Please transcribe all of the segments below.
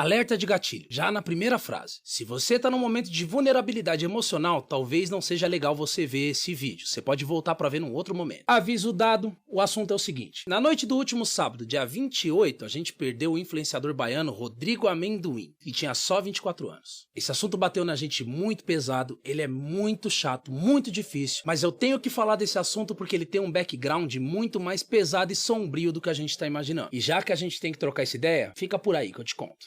Alerta de gatilho, já na primeira frase. Se você tá num momento de vulnerabilidade emocional, talvez não seja legal você ver esse vídeo. Você pode voltar pra ver num outro momento. Aviso dado, o assunto é o seguinte. Na noite do último sábado, dia 28, a gente perdeu o influenciador baiano Rodrigo Amendoim, que tinha só 24 anos. Esse assunto bateu na gente muito pesado, ele é muito chato, muito difícil, mas eu tenho que falar desse assunto porque ele tem um background muito mais pesado e sombrio do que a gente tá imaginando. E já que a gente tem que trocar essa ideia, fica por aí que eu te conto.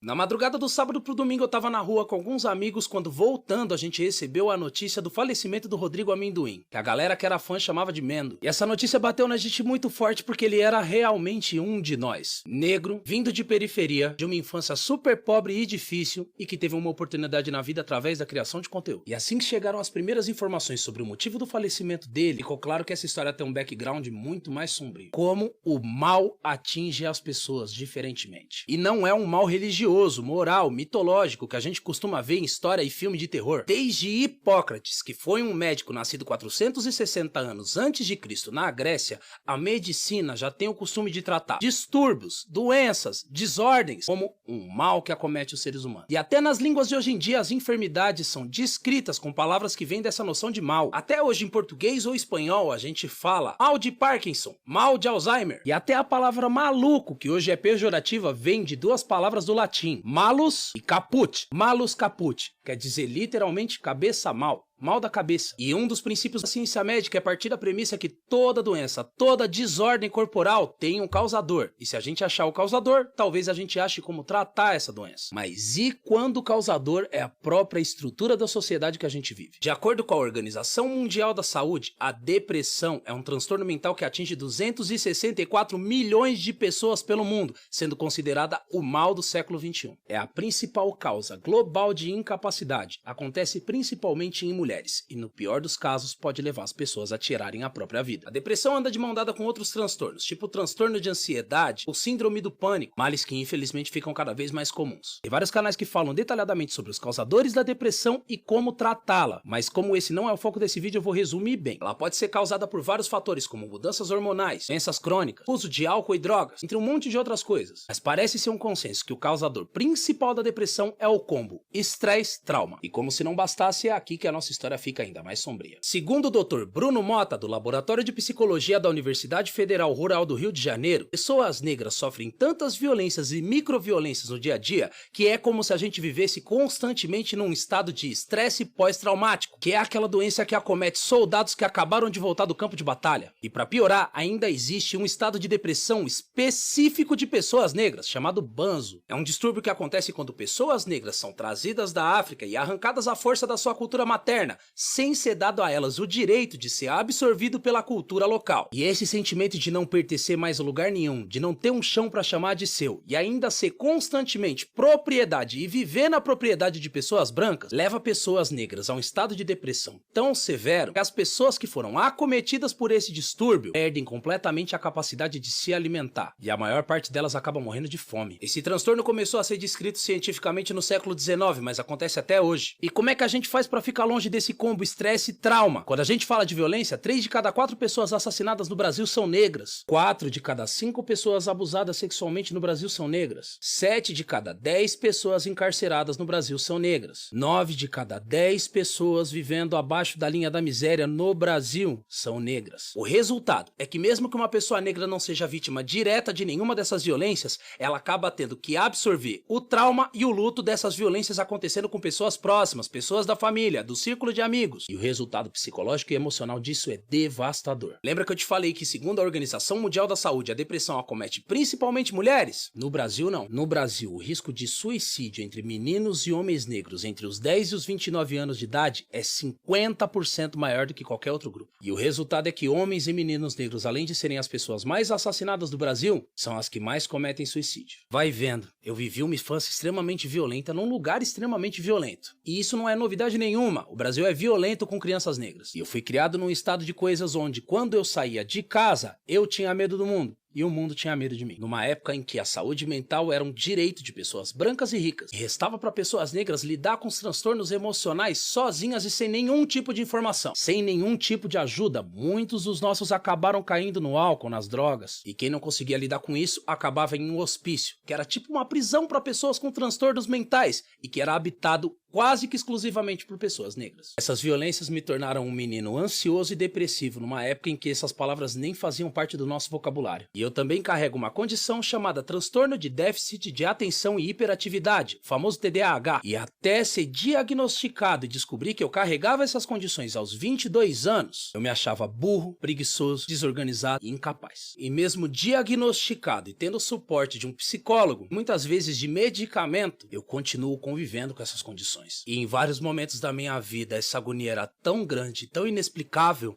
Na madrugada do sábado pro domingo eu tava na rua com alguns amigos quando voltando a gente recebeu a notícia do falecimento do Rodrigo Amendoim, que a galera que era fã chamava de Mendo. E essa notícia bateu na gente muito forte porque ele era realmente um de nós. Negro, vindo de periferia, de uma infância super pobre e difícil e que teve uma oportunidade na vida através da criação de conteúdo. E assim que chegaram as primeiras informações sobre o motivo do falecimento dele, ficou claro que essa história tem um background muito mais sombrio. Como o mal atinge as pessoas diferentemente. E não é um mal religioso, moral, mitológico que a gente costuma ver em história e filme de terror. Desde Hipócrates, que foi um médico nascido 460 anos antes de Cristo na Grécia, a medicina já tem o costume de tratar distúrbios, doenças, desordens como um mal que acomete os seres humanos. E até nas línguas de hoje em dia as enfermidades são descritas com palavras que vêm dessa noção de mal. Até hoje em português ou espanhol a gente fala mal de Parkinson, mal de Alzheimer. E até a palavra maluco, que hoje é pejorativa, vem de duas palavras do latim, malus e caput. Malus caput quer dizer literalmente cabeça mal. Mal da cabeça. E um dos princípios da ciência médica é partir da premissa que toda doença, toda desordem corporal tem um causador. E se a gente achar o causador, talvez a gente ache como tratar essa doença. Mas e quando o causador é a própria estrutura da sociedade que a gente vive? De acordo com a Organização Mundial da Saúde, a depressão é um transtorno mental que atinge 264 milhões de pessoas pelo mundo, sendo considerada o mal do século XXI. É a principal causa global de incapacidade. Acontece principalmente em mulheres. E no pior dos casos pode levar as pessoas a tirarem a própria vida. A depressão anda de mão dada com outros transtornos, tipo o transtorno de ansiedade ou síndrome do pânico, males que infelizmente ficam cada vez mais comuns. Tem vários canais que falam detalhadamente sobre os causadores da depressão e como tratá-la, mas como esse não é o foco desse vídeo eu vou resumir bem. Ela pode ser causada por vários fatores como mudanças hormonais, doenças crônicas, uso de álcool e drogas, entre um monte de outras coisas. Mas parece ser um consenso que o causador principal da depressão é o combo estresse-trauma. E como se não bastasse, é aqui que a nossa história fica ainda mais sombria. Segundo o Dr. Bruno Mota, do Laboratório de Psicologia da Universidade Federal Rural do Rio de Janeiro, pessoas negras sofrem tantas violências e microviolências no dia a dia que é como se a gente vivesse constantemente num estado de estresse pós-traumático, que é aquela doença que acomete soldados que acabaram de voltar do campo de batalha. E para piorar, ainda existe um estado de depressão específico de pessoas negras, chamado banzo. É um distúrbio que acontece quando pessoas negras são trazidas da África e arrancadas à força da sua cultura materna, sem ser dado a elas o direito de ser absorvido pela cultura local. E esse sentimento de não pertencer mais a lugar nenhum, de não ter um chão para chamar de seu, e ainda ser constantemente propriedade e viver na propriedade de pessoas brancas, leva pessoas negras a um estado de depressão tão severo que as pessoas que foram acometidas por esse distúrbio perdem completamente a capacidade de se alimentar, e a maior parte delas acaba morrendo de fome. Esse transtorno começou a ser descrito cientificamente no século XIX, mas acontece até hoje. E como é que a gente faz para ficar longe desse combo estresse e trauma? Quando a gente fala de violência, 3 de cada 4 pessoas assassinadas no Brasil são negras. 4 de cada 5 pessoas abusadas sexualmente no Brasil são negras. 7 de cada 10 pessoas encarceradas no Brasil são negras. 9 de cada 10 pessoas vivendo abaixo da linha da miséria no Brasil são negras. O resultado é que mesmo que uma pessoa negra não seja vítima direta de nenhuma dessas violências, ela acaba tendo que absorver o trauma e o luto dessas violências acontecendo com pessoas próximas, pessoas da família, do círculo de amigos. E o resultado psicológico e emocional disso é devastador. Lembra que eu te falei que, segundo a Organização Mundial da Saúde, a depressão acomete principalmente mulheres? No Brasil, não. No Brasil, o risco de suicídio entre meninos e homens negros entre os 10 e os 29 anos de idade é 50% maior do que qualquer outro grupo. E o resultado é que homens e meninos negros, além de serem as pessoas mais assassinadas do Brasil, são as que mais cometem suicídio. Vai vendo, eu vivi uma infância extremamente violenta num lugar extremamente violento. E isso não é novidade nenhuma. O Brasil é violento com crianças negras. E eu fui criado num estado de coisas onde, quando eu saía de casa, eu tinha medo do mundo. e o mundo tinha medo de mim. Numa época em que a saúde mental era um direito de pessoas brancas e ricas, e restava para pessoas negras lidar com os transtornos emocionais sozinhas e sem nenhum tipo de informação, sem nenhum tipo de ajuda, muitos dos nossos acabaram caindo no álcool, nas drogas, e quem não conseguia lidar com isso acabava em um hospício, que era tipo uma prisão para pessoas com transtornos mentais e que era habitado quase que exclusivamente por pessoas negras. Essas violências me tornaram um menino ansioso e depressivo numa época em que essas palavras nem faziam parte do nosso vocabulário. E eu também carrego uma condição chamada transtorno de déficit de atenção e hiperatividade, o famoso TDAH. E até ser diagnosticado e descobrir que eu carregava essas condições aos 22 anos, eu me achava burro, preguiçoso, desorganizado e incapaz. E mesmo diagnosticado e tendo o suporte de um psicólogo, muitas vezes de medicamento, eu continuo convivendo com essas condições. E em vários momentos da minha vida, essa agonia era tão grande, tão inexplicável,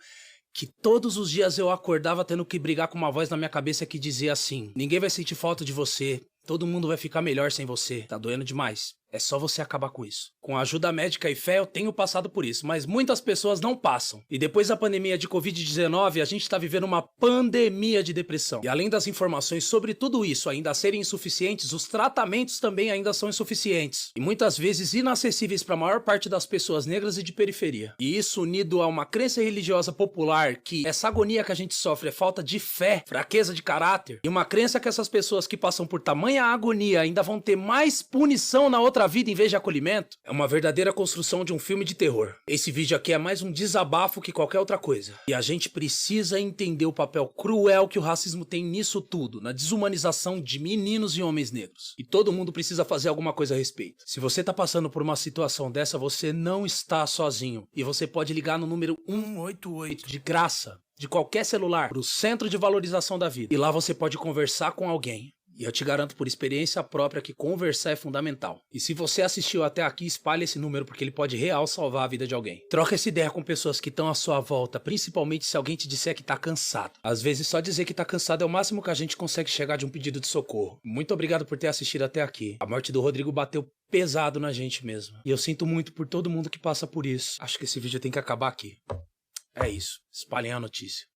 que todos os dias eu acordava tendo que brigar com uma voz na minha cabeça que dizia assim: ninguém vai sentir falta de você, todo mundo vai ficar melhor sem você, tá doendo demais. É só você acabar com isso. Com a ajuda médica e fé, eu tenho passado por isso, mas muitas pessoas não passam. E depois da pandemia de Covid-19, a gente tá vivendo uma pandemia de depressão. E além das informações sobre tudo isso ainda serem insuficientes, os tratamentos também ainda são insuficientes. E muitas vezes inacessíveis para a maior parte das pessoas negras e de periferia. E isso unido a uma crença religiosa popular que essa agonia que a gente sofre é falta de fé, fraqueza de caráter, e uma crença que essas pessoas que passam por tamanha agonia ainda vão ter mais punição na outra vida em vez de acolhimento, é uma verdadeira construção de um filme de terror. Esse vídeo aqui é mais um desabafo que qualquer outra coisa. E a gente precisa entender o papel cruel que o racismo tem nisso tudo, na desumanização de meninos e homens negros. E todo mundo precisa fazer alguma coisa a respeito. Se você tá passando por uma situação dessa, você não está sozinho. E você pode ligar no número 188 de graça, de qualquer celular, pro Centro de Valorização da Vida. E lá você pode conversar com alguém. E eu te garanto por experiência própria que conversar é fundamental. E se você assistiu até aqui, espalhe esse número porque ele pode real salvar a vida de alguém. Troca essa ideia com pessoas que estão à sua volta, principalmente se alguém te disser que tá cansado. Às vezes só dizer que tá cansado é o máximo que a gente consegue chegar de um pedido de socorro. Muito obrigado por ter assistido até aqui. A morte do Rodrigo bateu pesado na gente mesmo. E eu sinto muito por todo mundo que passa por isso. Acho que esse vídeo tem que acabar aqui. É isso. Espalhem a notícia.